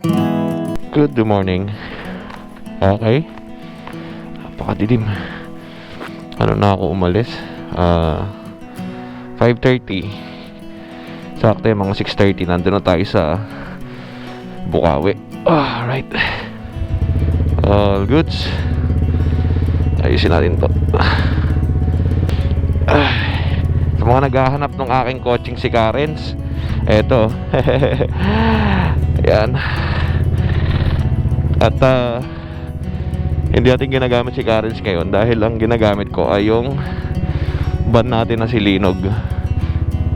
Good morning. Okay. Napakadilim. Ano na ako umalis? 5:30. Sakto yung mga 6:30. Nandun na tayo sa Bukawi. Right. All goods. Ayusin natin to. Sa mga naghahanap ng aking coaching si Karens, eto. Ayan. At hindi natin ginagamit si Karens ngayon dahil ang ginagamit ko ay yung van natin na si Linog.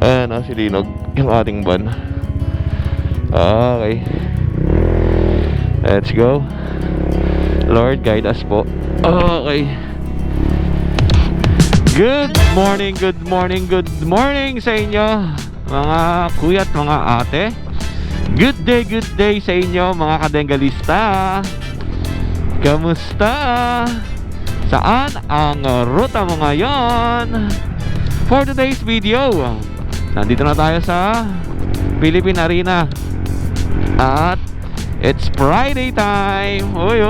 Ayan si Linog, yung ating van. Okay, let's go. Lord, guide us po. Okay. Good morning, good morning, good morning sa inyo mga kuya at mga ate. Good day sa inyo mga kadenggalista. Kamusta? Saan ang ruta mo ngayon? For today's video, nandito na tayo sa Philippine Arena. At it's Friday time. Uy,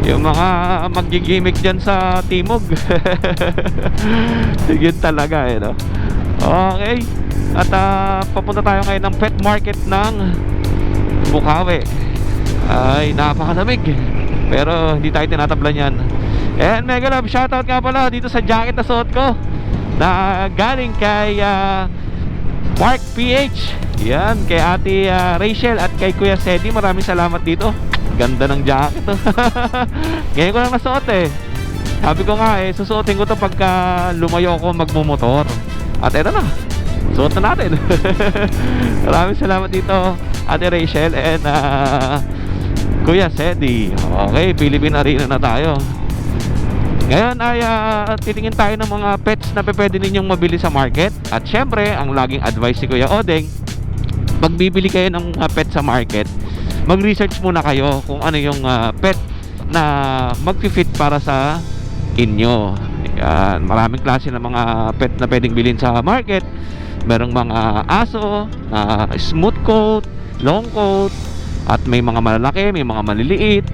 yung mga magigimik dyan sa Timog. Sige talaga no? Okay. At papunta tayo ngayon ng pet market ng Bukawi. Ay, napakalamig. Pero hindi tayo tinatablan yan. And mega love shoutout nga pala dito sa jacket na suot ko, na galing kay Mark PH. Yan, kay ate Rachel at kay Kuya Sedi. Maraming salamat dito. Ganda ng jacket Ngayon ko lang nasuot Sabi ko nga susuotin ko to pagka lumayo ako magmumotor. At eto na, suot na natin. Maraming salamat dito ate Rachel and Kuya Sedi. Okay, Philippine Arena na tayo. Ngayon ay titingin tayo ng mga pets na pwede ninyong mabili sa market. At syempre, ang laging advice ni Kuya Odeng, magbibili kayo ng pet sa market, mag-research muna kayo kung ano yung pet na mag-fit para sa inyo. Yan, maraming klase ng mga pet na pwedeng bilhin sa market. Merong mga aso na smooth coat, long coat, at may mga malalaki, may mga maliliit.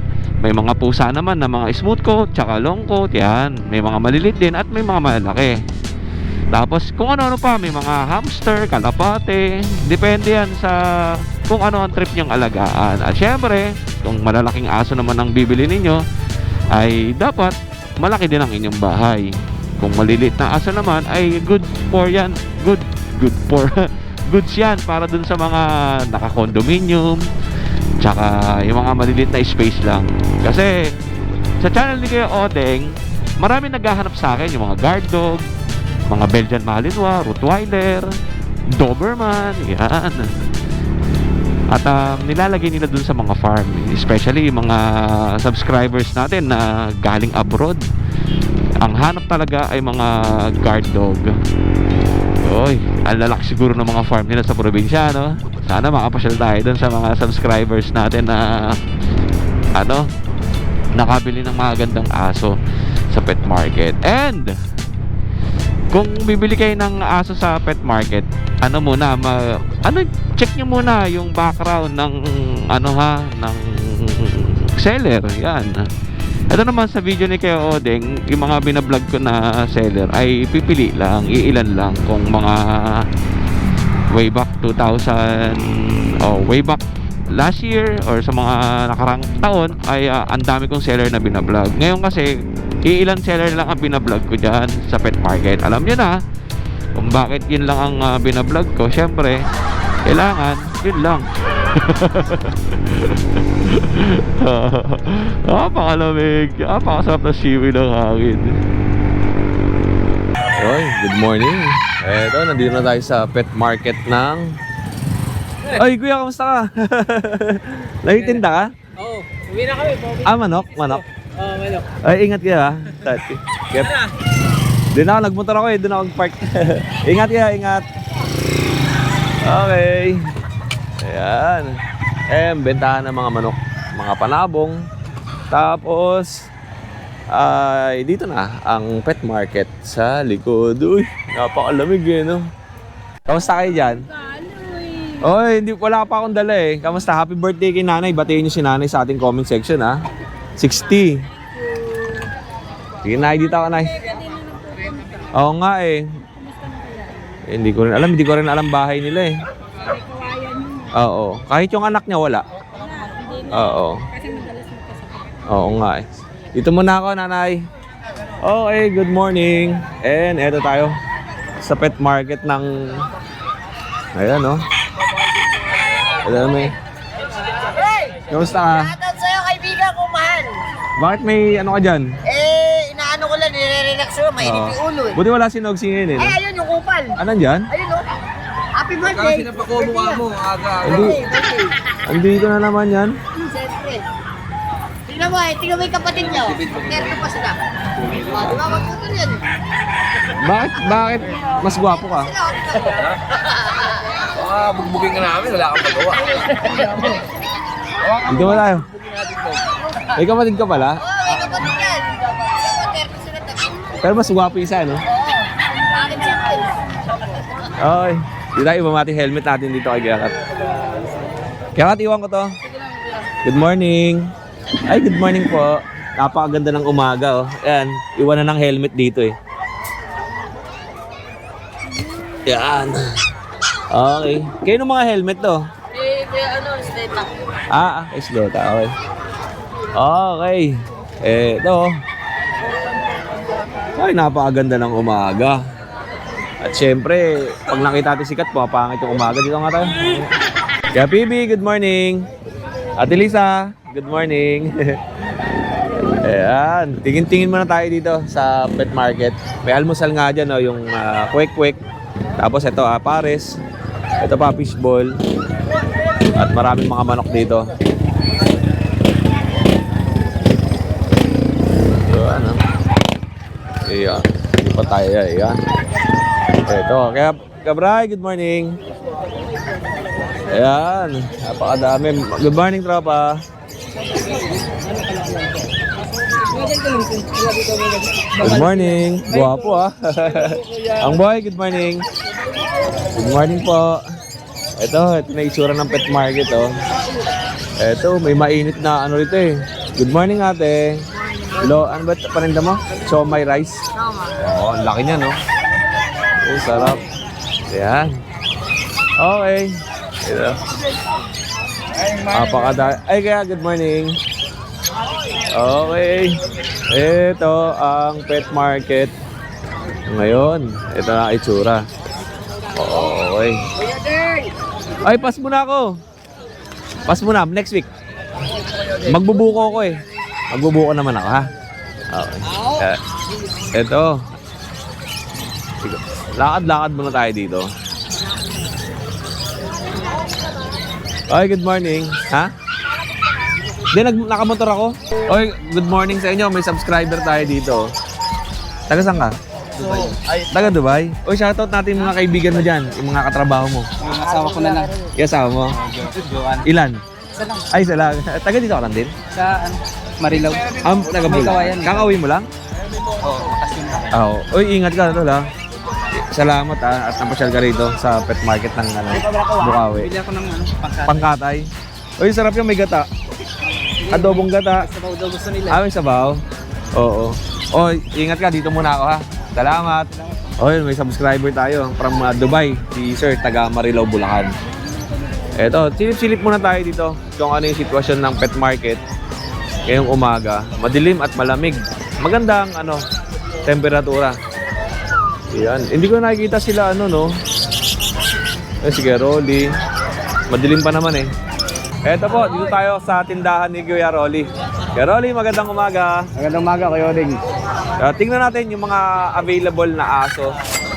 May mga pusa naman na mga smooth coat tsaka long coat. Yan, may mga maliliit din at may mga malalaki. Tapos kung ano-ano pa, may mga hamster, kalapate. Depende yan sa kung ano ang trip nyong alagaan. At syempre, kung malalaking aso naman ang bibili ninyo, ay dapat malaki din ang inyong bahay. Kung maliliit na aso naman, ay good for yan. Good for goods yan para dun sa mga naka-condominium, tsaka yung mga maliliit na space lang. Kasi sa channel ni Kuya Odeng, marami naghahanap sa akin yung mga guard dog, mga Belgian Malinois, Rottweiler, Doberman, yan. At nilalagay nila dun sa mga farm, especially yung mga subscribers natin na galing abroad. Ang hanap talaga ay mga guard dog. Oy, ang lalaki siguro ng mga farm nila sa probinsya, no? Sana makapasyal tayo dun sa mga subscribers natin na nakabili ng mga gandang aso sa pet market. And kung bibili kayo ng aso sa pet market, check nyo muna yung background ng ng seller. Yan. Ito naman sa video ni Kuya Odeng, yung mga binablog ko na seller ay pipili lang, iilan lang. Kung mga way back 2000 way back last year or sa mga nakarang taon ay ang dami kong seller na binablog. Ngayon kasi iilan seller lang ang binablog ko dyan sa pet market. Alam nyo na kung bakit yun lang ang binablog ko. Syempre, kailangan yun lang. Napakalamig, napakasarap na siwi ng hangin. Oy, good morning. Eto, nandito na tayo sa pet market ng... Ay, kuya, kamusta ka? Nagtitinda ka? Oo, uwi na kami. Manok? Oo, manok. Ay, ingat ka ha. Doon ako, nagmotor ako doon ako nag-park. Ingat ka, ingat. Okay. Ayan. Bentahan ng mga manok, mga panabong. Tapos ay dito na ang pet market sa likod. Uy, napakalamig no? Kamusta kayo dyan? Oy, wala pa akong dala eh. Kamusta? Happy birthday kay nanay. Batiin niyo si nanay sa ating comment section ha. 60. Sige na, dito ako nay. Oo nga eh. Hindi ko rin alam bahay nila eh. Oo. Kahit yung anak niya wala. Oo. Oo nga eh. Dito muna ako nanay. Okay, good morning. And eto tayo sa pet market ng ayan oh. Alam mo eh. Kamusta ka? Shoutout sa'yo, kaibigan ko, mahal. Bakit may ano ka dyan? Inaano ko lang, nire-relax sa'yo, mainit yung ulo eh. Buti wala sinog singin eh. No? Ayun yung kupal. Anan dyan? Ayun o. Happy birthday. Pinapakuha mo, aga. Birthday. Andito na naman yan. Siyempre. Tingnan mo yung kapatid niyo. Meron pa sila. Di ba, magputol yan eh. Bakit mas gwapo ka? Baka bugbugin ka namin, wala kang magawa. Dito ba tayo? May kapatid ka pala? Oo, may kapatid yan. Meron pa sila tabi. Pero mas gwapo isa no? Bakit siyempre? Okay. Dito tayo ibamati helmet natin dito kay Kiakat. Kiakat, iwan ko to. Good morning. Ay, good morning po. Napakaganda ng umaga oh. Ayan, iwan na ng helmet dito eh. Yan. Okay. Kayo ng mga helmet to? Steta. Isleta. Okay. Okay. Ito. Ay, napakaganda ng umaga. At syempre, pag nakita natin sikat, pumapangit yung umaga. Dito nga tayo. Kaya PB, good morning. Ate Lisa, good morning. Ayan. Tingin-tingin muna tayo dito sa pet market. May almusal nga dyan, no, yung kwek-kwek. Tapos ito, pares. Ito pa, fishball. At maraming mga manok dito. So, ano? Ayan. Hindi pa tayo, ayan. Ito, kaya Kabray, good morning. Ayan, napakadami. Good morning, tropa. Good morning. Guwapo ah. Ang boy, good morning. Good morning po. Ito na itsura ng pet market oh. Ito, may mainit na ano rito eh. Good morning ate. Hello, ano ba paninda mo? So, may rice? Oo, ang laki niya no. Oh, sarap. Ayan. Okay. Ito. Ay, kaya good morning. Okay. Ito ang pet market. Ngayon, ito na ang itsura. Okay. Ay, pass muna ako. Pass muna, next week. Magbubuko ako eh. Magbubuko naman ako ha. Okay. Ito. Lakad-lakad muna tayo dito. Ay, good morning. Ha? Hindi, nakamotor ako. Oy, good morning sa inyo. May subscriber tayo dito. Taga saan ka? Dubai. Taga Dubai? Oy, shoutout natin yung mga kaibigan mo dyan. Yung mga katrabaho mo. Yung asawa ko na lang. Yung asawa mo? Joan. Ilan? Isa lang. Ay, isa lang. Taga dito ka lang din? Sa Marilaw. Taga May Bula. kawayan. Kakauwi mo lang? Oo, Makasyon lang. Oo. Oy, ingat ka na tol ha. Salamat at napasyal ka rito sa pet market ng Bukawi. Bili ako ng pangkat. Pangkatay. Oy, sarap yung may gata. Adobong gata. Sabaw daw gusto nila. May sabaw? Oo. Oy, ingat ka. Dito muna ako ha. Salamat. Oy, may subscriber tayo from Dubai. Si Sir, taga Marilaw, Bulacan. Eto, silip-silip muna tayo dito kung ano yung sitwasyon ng pet market ngayong umaga. Madilim at malamig. Magandang temperatura. Yan. Hindi ko nakikita sila no. Sige, Rolly. Madilim pa naman eh. Eto po, dito tayo sa tindahan ni Kuya Rolly. Kuya Rolly, magandang umaga. Magandang umaga, Kuya Oding. Tingnan natin yung mga available na aso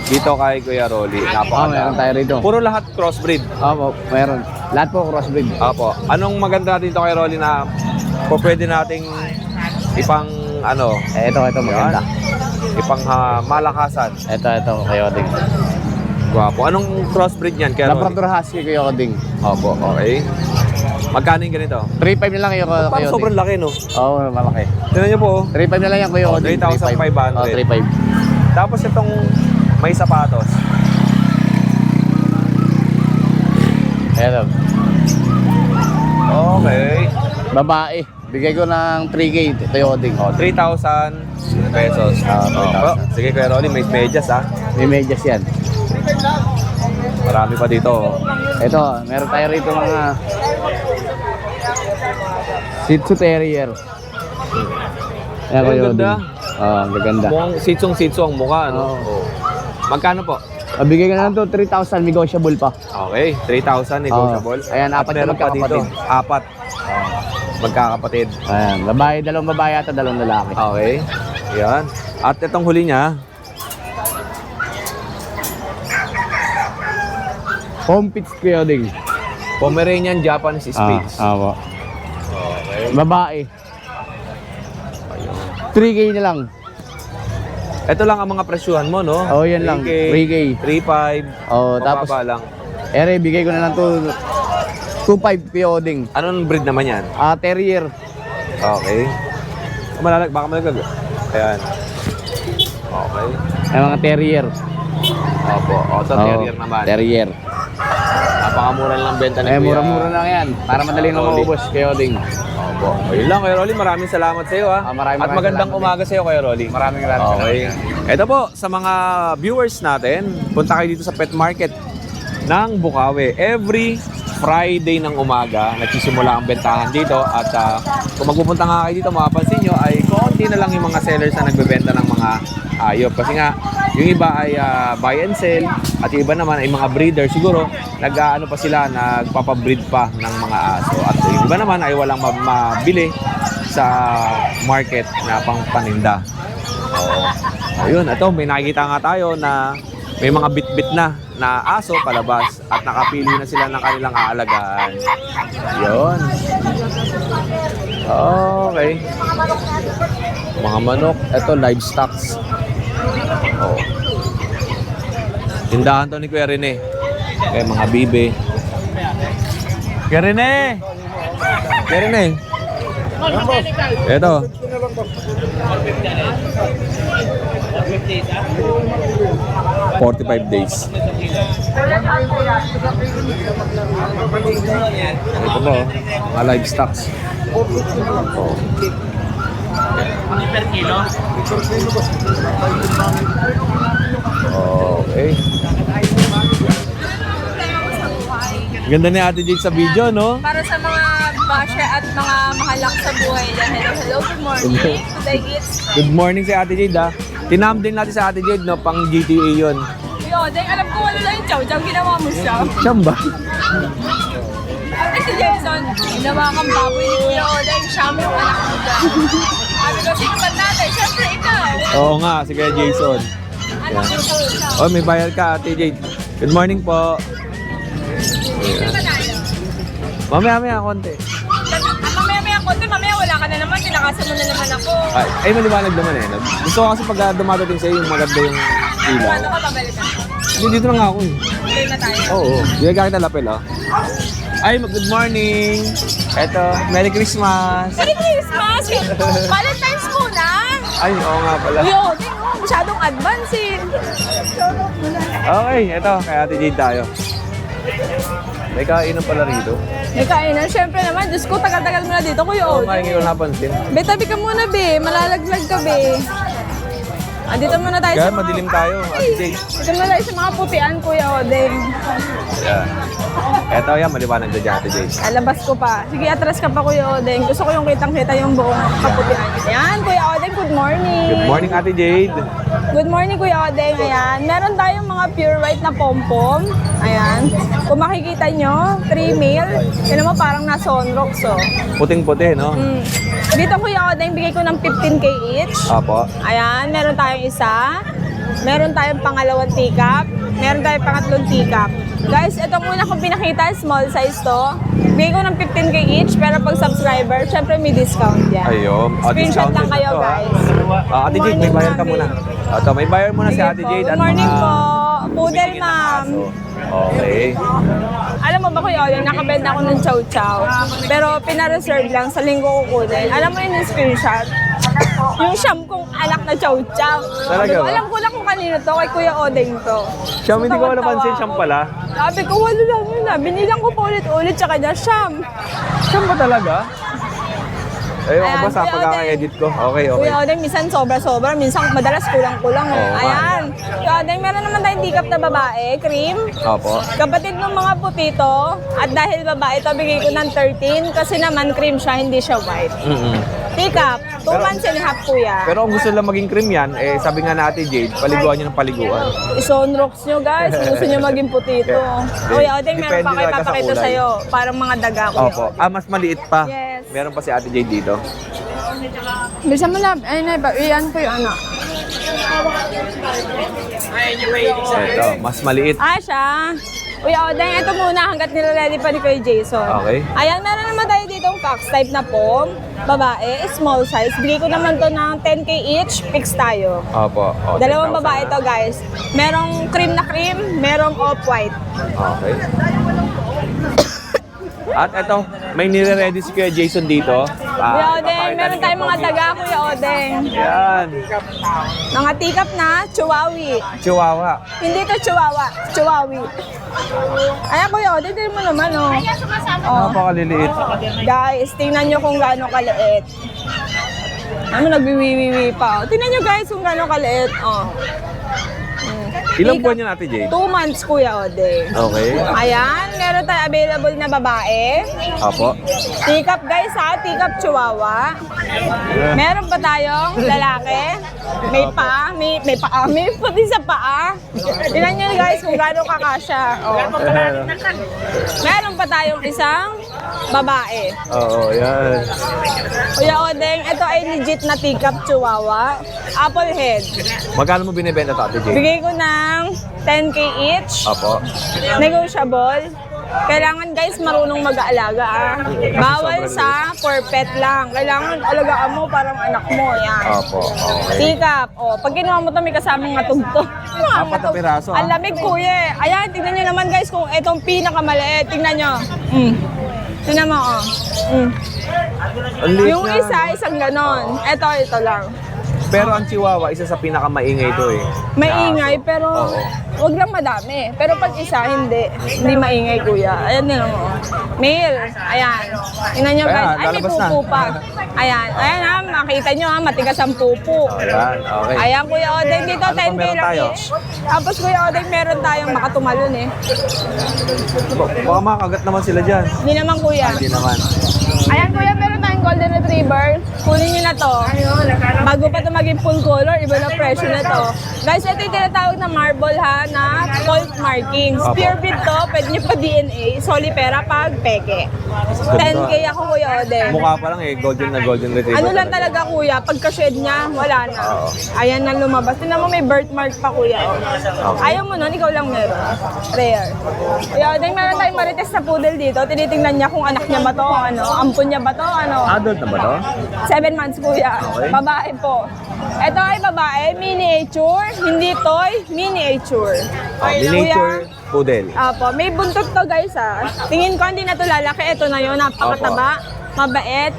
dito kay Kuya Rolly. Meron tayo rito. Puro lahat crossbreed. Opo, meron. Lahat po crossbreed. Apo. Anong maganda dito kay Rolly na pwede nating ipang Ito maganda. ipang malakasan. Ito, Kuya Oding. Gwapo. Anong crossbreed niyan kay Rolly? Labrador Husky, Kuya Oding. Opo, okay. Magkano yung ganito? 3.5 na lang yung Kuya Parang Oding. sobrang laki no? Oo, malaki. Tignan niyo po. 3.5 na lang yung Kuya Oding. 3,500. Oo, 3.5. Tapos itong may sapatos. Ayan. Okay. Babae. Bigay ko ng 3K. Ito yung oding. Oh, 3,000 pesos. Oh, sige Kuya Rolly, may medyas ah. May medyas yan. Marami pa dito. Oh. Ito, meron tayo rito mga Shih Tzu Terrier. Ayan ko Ang yung ganda. oding. Ang gaganda. Mukhang sitsong-sitso ang mukha, no? Oo. Oh. Magkano po? Bigay ko na lang to 3,000 negotiable pa. Okay, 3,000 negotiable. Ayan, At apat na meron pa dito. magkakapatid. Apat. Magkakapatid. Ayan, dalawang babae at dalawang lalaki. Okay. Yan. At itong huli niya, Home pits ko yung oding. Pomeranian Japanese Spitz. Apo. Okay. Babae. 3K na lang. Ito lang ang mga presyuhan mo, no? Oh, yan lang. 3K. 3,500. Oh, tapos lang. ere, bigay ko na lang to 2.5 pioding. Anong breed naman yan? Terrier. Okay. Baka malalag. Ayan. Okay. Ay, mga terrier. Opo. O, ito, terrier naman. Terrier. Napakamura lang benta ni Eh, Kuya. mura-mura lang yan. Para madali na Rolly. maubos, pioding. Opo. Ayun lang, Kuya Rolly. Maraming salamat sa iyo, ha? Maraming At magandang salamat umaga sa iyo, Kuya Rolly. Maraming Okay. Ito po, sa mga viewers natin, punta kayo dito sa pet market ng Bukawi. Every Friday ng umaga, nagsisimula ang bentahan dito. At kung magpupunta nga kayo dito, mapapansin nyo, ay konti na lang yung mga sellers na nagbebenta ng mga hayop. Kasi nga, yung iba ay buy and sell, at yung iba naman ay mga breeder. Siguro, nag-ano pa sila, nagpapabreed pa ng mga aso. At yung iba naman ay walang mabili sa market na pang paninda. Ayun, ito, may nakikita nga tayo na may mga bit-bit na aso palabas at nakapili na sila ng kanilang aalagaan. Yun. Okay. Mga manok, ito livestock. Oh. Tindahan to ni Kuya Rene. Okay, mga bibe. Kuya Rene! Kuya Rene! Ito. 45 days. Ito po, mga livestock. Oh. Okay. Ganda ni Ate Jade sa video, no? Para sa mga basher at mga mahalak sa buhay dyan. Hello, good morning. Today it's Good morning si Ate Jade, ha? Tinam din natin sa Ate Jade, no? Pang GTA yun. Yo, dahil alam ko wala lang yung chow-chow, ginawa mo siya. Siyam ba? At si Jason, ginawa kang baboy ni Kuya Oday, siya mo yung anak mo dyan. Sabi ko, sino ba natin? Siyempre ikaw. Oo nga, si Kuya Jason. Anak mo siya. Oh, may bayar ka, Ate Jade. Good morning po. Sino ba tayo? Mamaya konti. Mamaya konti, mamaya wala ka na naman, tinakasan mo na naman ako. Ay, maliwanag naman eh. Gusto ko kasi pag dumadating sa'yo yung maganda yung ilaw. Paano ka babalikan? Hindi, dito na nga ako eh. Play na tayo. Oo. Ginagakit na lapel, oh. Ay, good morning. Eto, Merry Christmas. Merry Christmas! Valentine's muna! Ay, oo nga pala. Uy, Oday, masyadong advancing. Okay, eto, kay Ate Jade tayo. May kainan pala rito. May kainan. Siyempre naman, Diyos ko, tagal-tagal mo na dito, Kuya Oo, Oday. hindi ko napansin. Be, tabi ka muna, be. Malalaglag ka, be. Andito muna tayo Kaya sa mga... madilim tayo, Ate Jade. Dito muna tayo sa mga putian, Kuya Oday. Yan. Eto, yan, maliwanag na dyan, Ate Jade. Alabas ko pa. Sige, atras ka pa, Kuya Oday. Gusto ko yung kitang-kita yung buong kaputian. Ayan, Kuya Oday, good morning. Good morning, Ate Jade. Good morning, Kuya Oday. Ayan, meron tayong mga pure white na pom-pom. Ayan. Kung makikita nyo, 3 male. Yan naman parang nasa on-rocks, oh. Puting-puti, no? Dito, Kuya Oday, bigay ko ng 15K each. Apo. Ayan, meron tayong isa. Meron tayong pangalawang teacup. Meron tayong pangatlong teacup. Guys, ito muna kung pinakita, small size to. Bigay ko ng 15K each, pero pag subscriber, syempre may discount yan. Ayun. Screenshot lang kayo, guys. Ate Jade, may bayar ka muna. Ito, may bayar muna si Ate Jade. Good at morning mga po. Poodle, bumibili ng ma'am. aso. Okay. Alam mo ba Kuya Odeng, nakabenta ako ng chow chow. Pero pinareserve lang sa linggo kukunin. Alam mo yung screenshot? Yung siyam kong anak na chow chow. Talaga ba? Alam ko lang kung kanino to, kay Kuya Odeng to. Siyam, hindi ko Tawan-tawa napansin, ako. siyam pala. Sabi ko, wala lang yun ah. Binilang ko pa ulit-ulit sa kanya, siyam. Siyam ba talaga? Ayun, Ayan, basta Kuya pagkaka-edit ko. Okay, okay. Kuya Odeng, minsan sobra-sobra, minsan madalas kulang-kulang. Oo, nga. Ayan. Kuya Odeng, meron naman tayong tikap na babae, cream. Opo. Kapatid ng mga putito, at dahil babae ito, bigay ko ng 13 kasi naman cream siya, hindi siya white. Tikap, 2 months and a half kuya. Pero kung gusto lang maging cream yan, eh sabi nga na Ate Jade, paliguan nyo ng paliguan. Ison-rocks nyo guys, kung gusto nyo maging putito. Kuya Odeng, meron pa Depende kayo talaga sa papakita kulay. sa'yo. Parang mga daga kuya. Opo. Ah, mas maliit pa. Yes. Meron pa si Ate Jade dito. Bisa mo na, ayun na ba, iyan ko yung ano. Ito, mas maliit. Ah, siya. Kuya Odeng, ito muna hanggat nire-ready pa ni Kuya Jason. Okay. Ayan, meron naman tayo dito ang fox type na pom. Babae, small size. Bigay ko naman to ng 10K each. Fix tayo. Opo. O, Dalawang 10,000 babae na. to guys. Merong cream na cream, merong off-white. Okay. At ito, may nire-ready si Kuya Jason dito. Kuya Odeng, ipapakita meron ni tayong Kuya mga Pogi. daga, Kuya Odeng. Yan. Mga tikap na, chihuahui. Chihuahua. Hindi to chihuahua, chihuahui. Ayan, Kuya Odeng, tingnan mo naman, oh. Oh. Napakaliliit. Guys, tingnan nyo kung gaano kaliit. Ano, nagbiwiwiwi pa. Oh. Tingnan nyo guys kung gaano kaliit. Oh. Ilang buwan yan, Ate Jade? 2 months, Kuya Odeng. Okay. Ayan, meron tayo available na babae. Opo. Tikap guys ha, tikap chihuahua. Meron pa tayong lalaki. May paa, may paa, may puti sa paa. Tingnan nyo guys kung gaano kakasya. Oh. Meron pa tayong isang babae. Oo, yan. Kuya Odeng, ito ay legit na tikap chihuahua. Apple head. Magkano mo binibenta ito, Ate Jade? Bigay ko ng 10K each. Opo. Negotiable. Kailangan guys marunong mag-aalaga ah. Bawal sa for pet lang. Kailangan alagaan mo parang anak mo. Yan. Opo, okay. Tikap. O, pag kinuha mo ito may kasamang matugto. 4 na piraso, ah. Ang lamig kuya eh. Ayan, tignan nyo naman guys kung itong pinakamaliit. Tignan nyo. Tignan mo oh. Ang liit Yung niya. isa, isang ganon. Ito lang. Pero ang Chihuahua, isa sa pinakamaingay ito eh. Maingay, Na- pero Oo. wag lang madami. Pero pag isa, hindi. Hindi maingay, kuya. Ayan din mo. Male. Ayan. Tingnan nyo, guys. Ayan, Ay, may lalabas na. pupo pa. Ayan. Ayan ha, makita nyo ha, matigas ang pupo. Ayan, okay. Ayan, Kuya Odeng. Dito, Ano pa 10K meron lang tayo? each. Tapos, Kuya Odeng, meron tayong makatumalon eh. Baka makagat naman sila dyan. Hindi naman, Kuya. Hindi naman. Ayan, Kuya, meron tayong golden retriever. Kunin nyo na to. Bago pa to maging full color, iba na presyo na to. Guys, ito yung tinatawag na marble ha, na fault markings. Opo. Pure breed to, pwede nyo pa DNA, solipera pag peke. 10K ako, Kuya Odeng. Mukha pa lang eh, golden retriever. Ano lang talaga, Kuya, pagka-shed niya, wala na. Oo. Ayan na lumabas. Tingnan mo, may birthmark pa, Kuya. Ayaw mo nun, ikaw lang meron. Rare. Kuya Odeng, meron tayong marites na poodle dito. Tinitingnan niya kung anak niya ba to, ano, ampun niya ba to, ano. Adult na ba to? 7 months, Kuya. Okay. Babae po. Ito ay babae, miniature, hindi toy, miniature. Oh, miniature poodle. Apo, may buntot to guys ah. Tingin ko hindi na to lalaki, ito na yun, napakataba, mabait,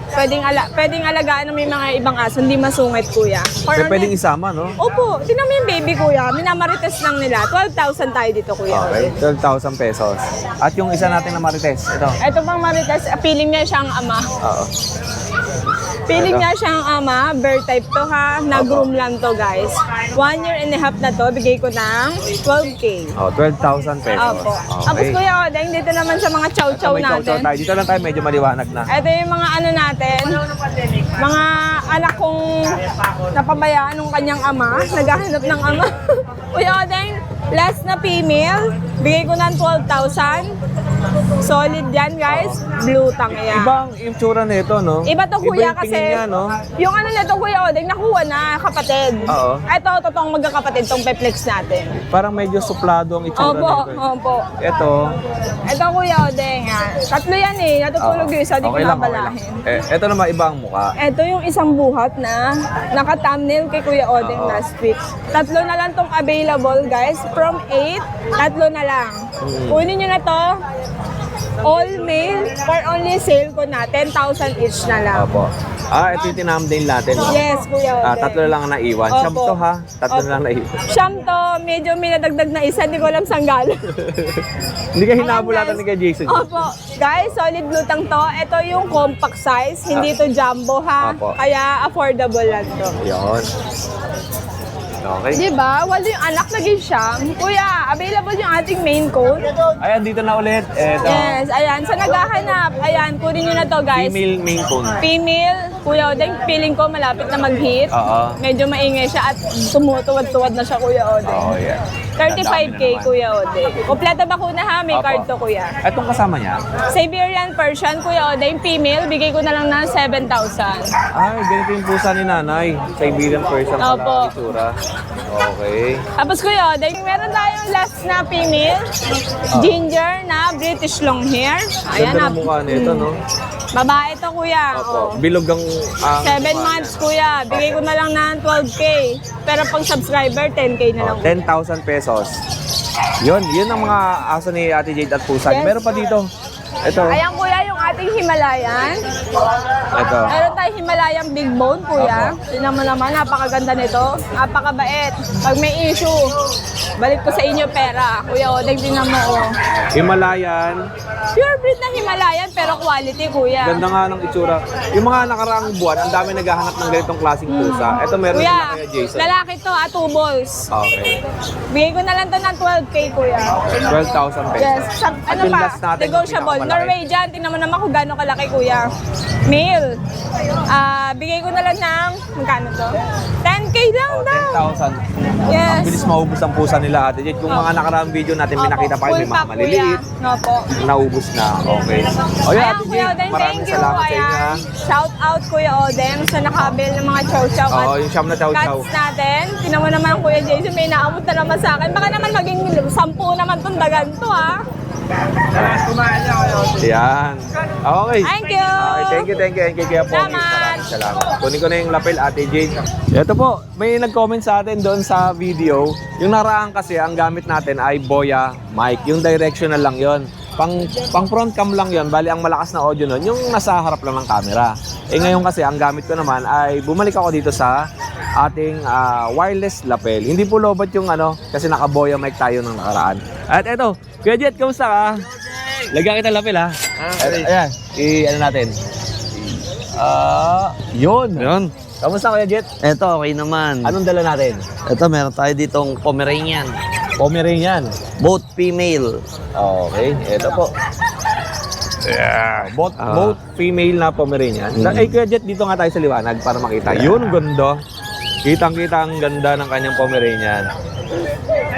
pwedeng alagaan ng may mga ibang aso, hindi masungit kuya. Pero pwedeng isama, no? Opo, tingnan mo yung baby kuya, minamarites lang nila, 12,000 tayo dito kuya. Okay, 12,000 pesos. At yung isa natin na marites, ito. Ito pang marites, feeling niya siyang ama. Oo. Feeling niya siyang ama, bear type to ha, nag-groom lang to guys. 1 year and a half na to, bigay ko ng 12K. Oh, 12,000 pesos. Opo. Tapos Okay. Kuya Odeng, dito naman sa mga chow-chow May chow-chow natin. tayo. Dito lang tayo, medyo maliwanag na. Ito yung mga ano natin, mga anak kong napabayaan ng kanyang ama, naghahanap ng ama. Kuya Odeng, last na female, bigay ko ng 12,000. Solid yan guys, blue tang yan. Ibang yung tsura nito, no? Iba to kuya yung kasi, tingin niya, no? yung ano nito Kuya Odeng, nakuha na kapatid. Oo. Ito, totoong magkakapatid tong peplex natin. Parang medyo suplado ang itsura Opo, nito. opo. Ito, Ito Kuya Odeng, yan. Tatlo yan eh, natutulog yung isa, di ko okay lang. nabalahin. Ito naman, iba ang mukha. Ito yung isang buhat na naka-thumbnail kay Kuya Odeng last week. Tatlo na lang tong available guys. From 8, tatlo na lang. Kunin nyo na to. All male for only sale ko na 10,000 each na lang. Opo. Ito yung tinamdale natin. No? Yes, Kuya Ode. Tatlo na lang ang naiwan. Opo. Siyam to ha? Tatlo na lang naiwan. Siyam to, medyo may nadagdag na isa, hindi ko alam saan galing. Hindi ka hinabulatan ni kay Jason. Opo. Guys, solid lutang to. Ito yung compact size, hindi to jumbo ha. Opo. Kaya affordable lang to. Yun. Okay. Diba? Wala yung anak naging siyam. Kuya, available yung ating main code. Ayan, dito na ulit. Ito. Yes, ayan. Sa naghahanap, ayan, kunin nyo na to guys. Female main cone. Female, Kuya Ode, feeling ko malapit na mag-hit. Oo. Medyo maingay siya at tumutuwad-tuwad na siya, Kuya Ode. Oh, yeah. 35K, Kuya Ode. Kompleto bakuna ha, may Opo. card to, Kuya. Itong kasama niya. Siberian Persian, Kuya Ode, yung female, bigay ko na lang ng 7,000. Ay, ganito yung pusa ni nanay. Siberian Persian pala Opo. ang itsura. Okay. Tapos Kuya Ode, meron tayong last na female, ginger na British long hair. Ayan Ganda na. ng mukha nito, no? Babae to, Kuya. Opo. Oh. Bilog ang... 7 months, Kuya. Bigay ko na lang ng 12K. Pero pang subscriber, 10K na lang. 10,000 pesos. Yun ang mga aso ni Ate Jade at pusa. Yes. Meron pa dito. Ito. Ayan, Kuya, yung ating Himalayan. Ito. Meron tayong Himalayan Big Bone, Kuya. Tingnan mo naman, napakaganda nito. Napakabait. Pag may issue, balik ko sa inyo pera. Kuya, o, tingnan mo, oh. Himalayan. Pure breed na Himalayan, pero quality, Kuya. Ganda nga ng itsura. Yung mga nakaraang buwan, ang dami naghahanap ng ganitong klaseng pusa. Ito meron Kuya, sila kay Jason. lalaki to, 2 balls. Okay. Bigay ko na lang to ng 12K, Kuya. 12,000 pesos. Yes. At Ano yung pa? last natin, yung Negotiable. pinakamalaki. Norwegian. Tingnan mo naman kung gaano kalaki, Kuya. Male. Bigay ko na lang ng, magkano to? 10K lang daw. 10,000. Yes. Ang bilis maubos ang pusa nila, Ate Jade. Kung mga nakaraang video natin, pinakita pa kayo, may full mga pack, maliliit. Kuya. Opo. Naubos na. Okay. O yan, Ayan, Ate Kuya Jade, Odeng, maraming thank you. salamat sa inyo. Ayan. Shout out, Kuya Odeng, sa nakabil ng mga chow-chow Oo, yung siyam na chow-chow. cats natin. Tinan mo naman, Kuya Jason, may naamot na naman sa akin. Baka naman maging 10 naman itong dagan to, ha? Yan. Okay. Thank you. Okay, thank you. Kaya po. Salamat. Maraming salamat. Kunin ko na yung lapel, Ate Jade. Ito po, may nag-comment sa atin doon sa video. Yung naraan kasi, ang gamit natin ay Boya mic. Yung directional lang yon. Pang front cam lang yon. Bali, ang malakas na audio nun, yung nasa harap lang ng camera. Ngayon kasi, ang gamit ko naman ay bumalik ako dito sa ating wireless lapel. Hindi po lobot yung kasi naka-Boya mic tayo nung nakaraan. At eto, Kuya Jet, kamusta ka? Lagyan kita lapel ha. Ayan, ano natin? Yun. Yun. Kamusta Kuya Jet? Eto, okay naman. Anong dala natin? Ito, meron tayo ditong Pomeranian. Pomeranian. Both female. Okay, eto po. Yeah. Both female na Pomeranian. Kuya Jet, dito nga tayo sa liwanag para makita. Yun, ganda. Kitang-kita ang ganda ng kanyang Pomeranian.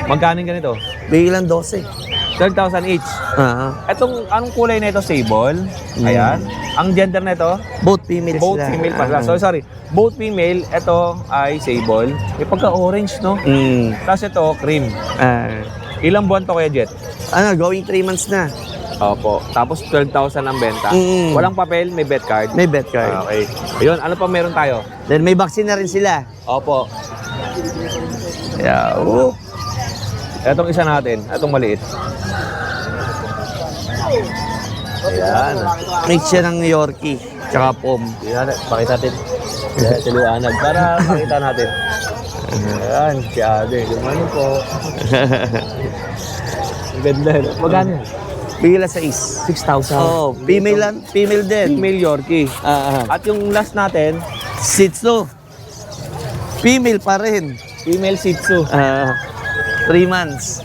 Magkano ganito? Bilang 12. 12,000 each. Anong kulay na ito? Sable. Ayan. Ang gender na ito? Both female Both sila. female pala. So, sorry. Both female. Ito ay sable. May pagka-orange, no? Tapos ito, cream. Ilang buwan to, Kuya Jet? Going 3 months na. Opo. Tapos 12,000 ang benta. Walang papel, may bet card. May bet card. Okay. Ayun, ano pa meron tayo? Then may vaccine na rin sila. Opo. Yeah. Etong isa natin. Etong maliit. Ayan. Mix siya ng Yorkie. Tsaka Pom. Yan, pakita natin. Yan, siluanag. Para makita natin. Ayan, si Ade. Yung ano po. Ang ganda. Magkano yan? Bigla sa is. 6,000. Oh, female din. Female Yorkie. At yung last natin, Shih Tzu. Female pa rin. female Shih Tzu. 3 months.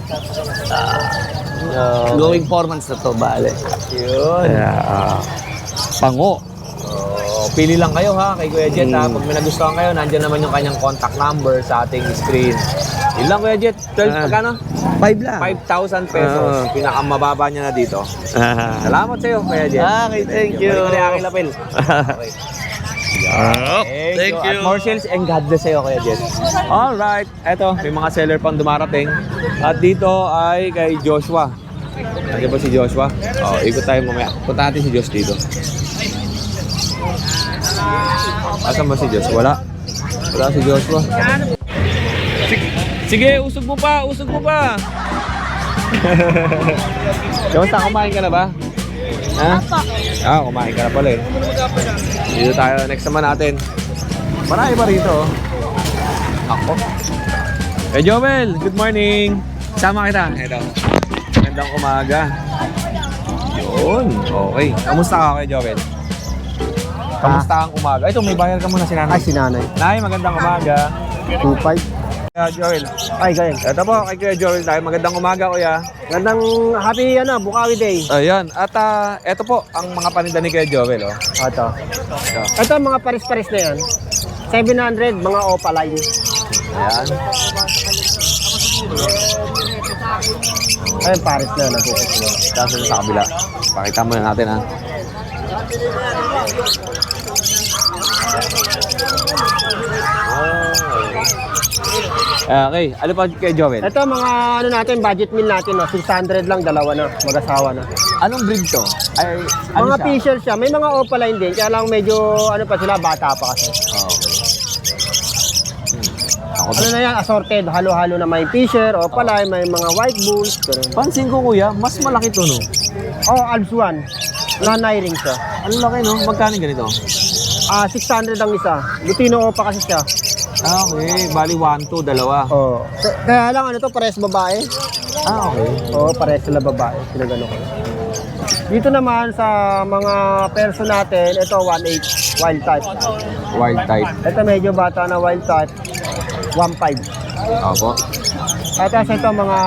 Going 4 months na to, bale. Yun. Pango. Pili lang kayo ha, kay Kuya Jet ha. Pag may nagustuhan kayo, nandiyan naman yung kanyang contact number sa ating screen. Yun lang Kuya Jet. 12, magkano? 5 lang. 5,000 pesos. Pinakamababa niya na dito. Salamat sa iyo, Kuya Jet. Okay, thank you. Balik ko na yung aking lapel. Okay. Thank you. At more sales and God bless sa'yo, Kuya Jet. Alright. Eto, may mga seller pang dumarating. At dito ay kay Joshua. Nandiyan ba si Joshua? Ikot tayo mamaya. Punta natin si Josh dito. Asan ba si Josh? Wala si Joshua. Sige, usog mo pa. Kamusta, kumain ka na ba? Ha? Kumain ka na pala eh. Dito tayo, next naman natin. Marami ba rito? Ako. Hey Joel, good morning. Sama kita. Ito. Magandang umaga. Yun, okay. Kamusta ka kay Joel? Kamusta ang umaga? Ito, may bayar ka muna si nanay. Ay, si nanay. Nay, magandang umaga. 2.5. Joel. Ay, ganyan. Ito po, kay Kuya Joel tayo. Magandang umaga, kuya. Gandang happy, Bukawi Day. Ayan. At ito po, ang mga paninda ni Kuya Joel. Oh. Ito. Ito, mga paris-paris na yan. 700, mga opaline. Ayan. Ayun, paris na, nagkukot mo. Kaso sa kabila. Pakita muna natin, ha. Okay. Ano pa kay Joel? Ito, mga natin, budget meal natin, 600 lang, dalawa na, mag-asawa na. Anong breed to? Ay, ano Mga siya? fisher siya, may mga opaline din, kaya lang medyo, pa sila, bata pa kasi. Ako Ano na yan, assorted, halo-halo na may fisher, opaline, may mga white bulls, ganun. Pansin ko, kuya, mas malaki to, no? Alps 1, nanay ring siya. Ano laki, no? Magkano ganito? 600 ang isa, Lutino opa kasi siya. Okay. Bali, 1, 2, dalawa. Kaya lang, ano to, pares babae. Okay. Pares sila babae, pinagano ko. Dito naman sa mga perso natin, ito 1.8 wild type. Wild type. Ito medyo bata na wild type, 1.5. Opo. Tapos ito mga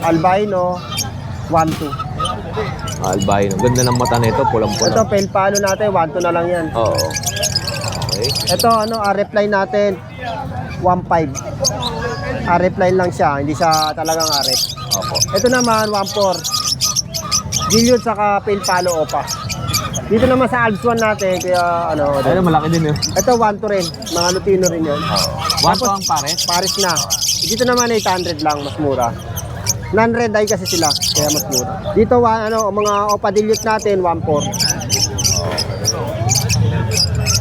albino, 1.2. Albino. Ganda ng mata nito, Ito pulang-pula. pale palo natin, 1.2 na lang yan. Oo. Okay. Ito reply natin, 1.5. Reply lang siya, hindi siya talagang rep. Opo. Ito naman, 1.4. Gilliard saka pale palo opa. Dito naman sa Alps 1 natin, kaya Ayun, malaki din, eh. ito 1.2 rin, mga Lutino rin yan. Oo. 1 to ang pares? Paris na. Dito naman 800 lang, mas mura. Non-red eye kasi sila, kaya mas mura. Dito mga opa dilute natin 1.4.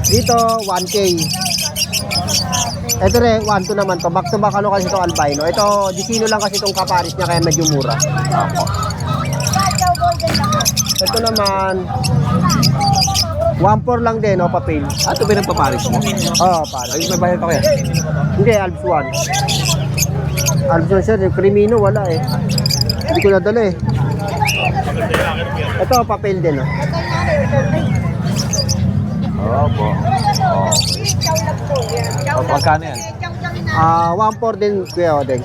Dito 1K. Ito rin 1.2 naman to. Back to back kasi itong albino. Ito disino lang kasi itong kaparis niya kaya medyo mura. Ito naman 1.4 lang din, opa pale. Ito ba yung paparis mo? Paris. Ay, may bayar pa kaya? Hindi, Alps 1. Alps 1 siya, Crimino wala eh. Hindi ko nadala eh. Ito, papel din oh. Opo. Magkano yan? 1.4 din, Kuya Odeng.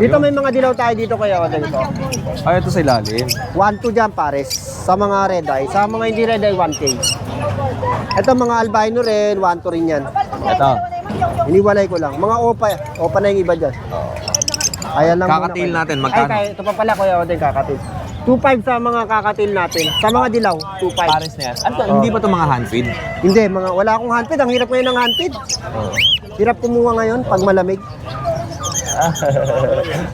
Dito may mga dilaw tayo dito, Kuya Odeng to. Ay, ito sa ilalim. 1.2 dyan, pares. Sa mga red eye. Sa mga hindi red eye, 1K. Ito, mga albino rin, 1.2 rin yan. Ito. Iniwalay ko lang. Mga opa, opa na yung iba dyan. Ayan lang Kakatil muna, natin, Kuya. magkano? Ay, ito pa pala, Kuya Odeng, kakatil. 2.5 sa mga kakatil natin. Sa mga dilaw, 2.5. Pares na yan. Ano to? Hindi ba ito mga hand feed? Hindi, wala akong handpid. Ang hirap ngayon ng handpid. Hirap kumuha ngayon pag malamig.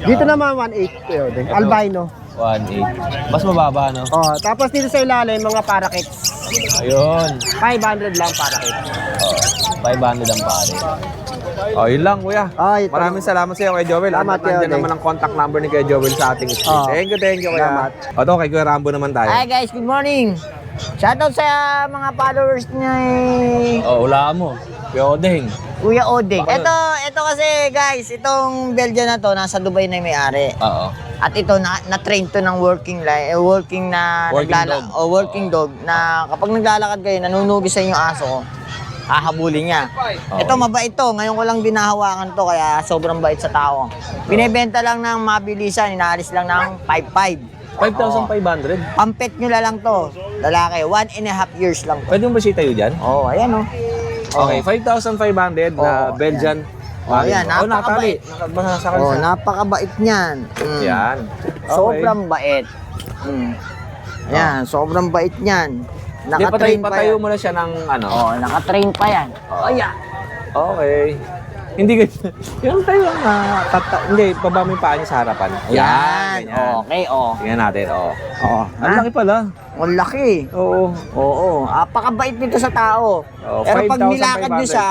Dito naman 1.8 Kuya Odeng. Albino. 1.8. Mas mababa, no? Tapos dito sa ilalim, mga parakeets. Ayun. 500 lang parakeet. 500 ang pare. Yun lang, kuya. Ito. Maraming salamat sa iyo, kay Joel. Salamat, Kuya Nandiyan Odeng. naman ang contact number ni Kuya Joel sa ating screen. Thank you, kuya. Salamat. Ito, kay Kuya Rambo naman tayo. Hi guys, good morning. Shoutout sa mga followers niya Wala mo. Kuya Odeng. Kuya Odeng. Ito kasi guys, itong Belgian na to, nasa Dubai na yung may-ari. Oo. At ito, na-train to ng working dog na kapag naglalakad kayo, nanunugi sa inyo aso, hahabulin niya. Ito, mabait to. Ngayon ko lang binahawakan to, kaya sobrang bait sa tao. Binebenta lang ng mabilisan, inaalis lang ng 5.5. 5,500. Pampet nyo na lang to. Lalaki, 1.5 years lang to. Pwede mo ba siya tayo dyan? Ayan Okay, 5,500 na Belgian. Ayan, napakabait. Napakabait niyan. Yan. Sobrang bait. Ayan, sobrang bait niyan. Nakatrain pa patayo yan. mo na siya ng ano. Nakatrain pa yan. Ayan. Okay. Hindi ganyan. Yung tayo ang hindi, baba mo yung paa niya sa harapan. Yan. Ganyan. Okay, Tingnan natin, Ang Ha? laki pala. Ang laki. Oo. Napakabait nito sa tao. Pero pag 5,500. nilakad nyo siya,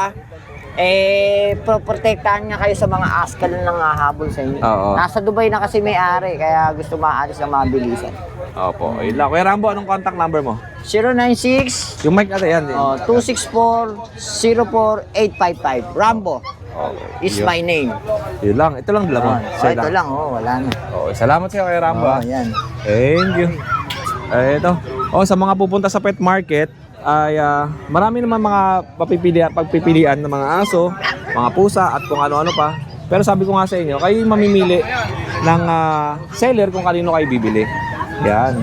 protektahan nga kayo sa mga askal na nangahabol sa inyo. Oo. Nasa Dubai na kasi may-ari, kaya gusto maalis na mabilisan. Opo, ayun lang. Kuya Rambo, anong contact number mo? 096 Yung mic natin, yan. 264-04855. Rambo is Yun. my name. Yun lang, ito lang dala mo. Siya Ito lang, wala na. Salamat sa'yo, Kuya Rambo. Yan. Thank you. Ito. Sa mga pupunta sa pet market, ay marami naman mga pagpipilian ng mga aso, mga pusa, at kung ano-ano pa. Pero sabi ko nga sa inyo, kayo mamimili ng seller kung kanino kayo bibili. Yan.